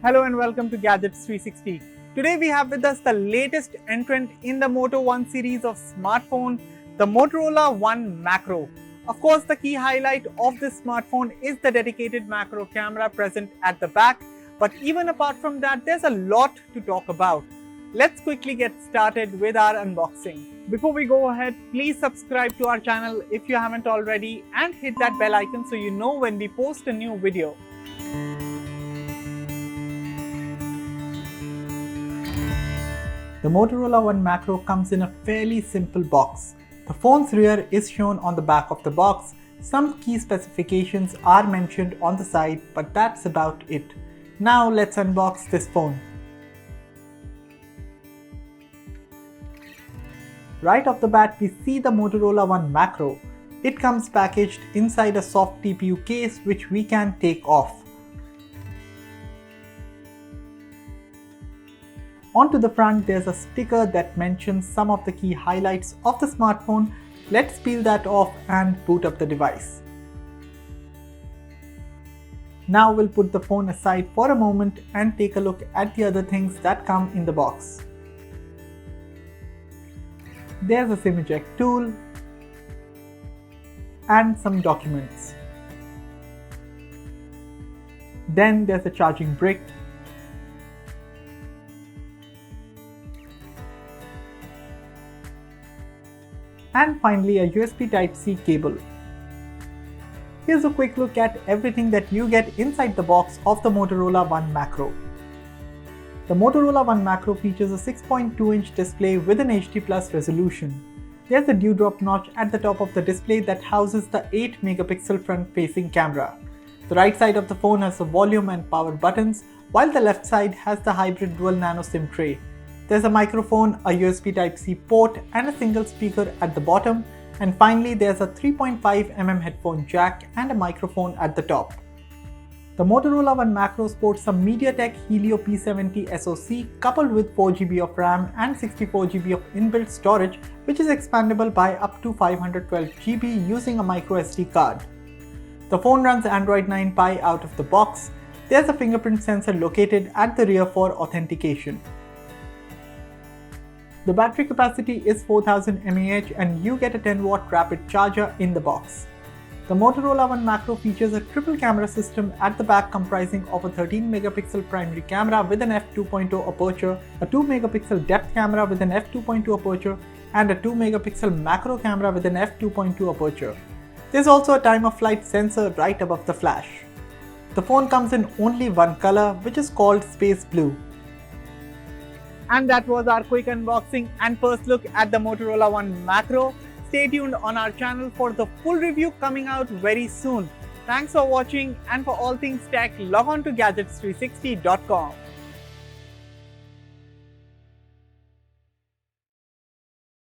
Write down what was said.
Hello and welcome to Gadgets 360. Today we have with us the latest entrant in the Moto One series of smartphone, the Motorola One Macro. Of course, the key highlight of this smartphone is the dedicated macro camera present at the back, but even apart from that, there's a lot to talk about. Let's quickly get started with our unboxing. Before we go ahead, please subscribe to our channel if you haven't already and hit that bell icon so you know when we post a new video. The Motorola One Macro comes in a fairly simple box. The phone's rear is shown on the back of the box. Some key specifications are mentioned on the side, but that's about it. Now let's unbox this phone. Right off the bat, we see the Motorola One Macro. It comes packaged inside a soft TPU case which we can take off. Onto the front, there's a sticker that mentions some of the key highlights of the smartphone. Let's peel that off and boot up the device. Now we'll put the phone aside for a moment and take a look at the other things that come in the box. There's a SIM eject tool and some documents. Then there's a charging brick. And finally a USB Type-C cable. Here's a quick look at everything that you get inside the box of the Motorola One Macro. The Motorola One Macro features a 6.2-inch display with an HD+ resolution. There's a dewdrop notch at the top of the display that houses the 8-megapixel front-facing camera. The right side of the phone has the volume and power buttons, while the left side has the hybrid dual nano SIM tray. There's a microphone, a USB Type-C port and a single speaker at the bottom, and finally there's a 3.5mm headphone jack and a microphone at the top. The Motorola One Macro sports a MediaTek Helio P70 SoC coupled with 4GB of RAM and 64GB of inbuilt storage, which is expandable by up to 512GB using a microSD card. The phone runs Android 9 Pie out of the box. There's a fingerprint sensor located at the rear for authentication. The battery capacity is 4000 mAh and you get a 10-watt rapid charger in the box. The Motorola One Macro features a triple camera system at the back comprising of a 13-megapixel primary camera with an f2.0 aperture, a 2-megapixel depth camera with an f2.2 aperture, and a 2-megapixel macro camera with an f2.2 aperture. There's also a time-of-flight sensor right above the flash. The phone comes in only one color, which is called Space Blue. And that was our quick unboxing and first look at the Motorola One Macro. Stay tuned on our channel for the full review coming out very soon. Thanks for watching, and for all things tech, log on to gadgets360.com.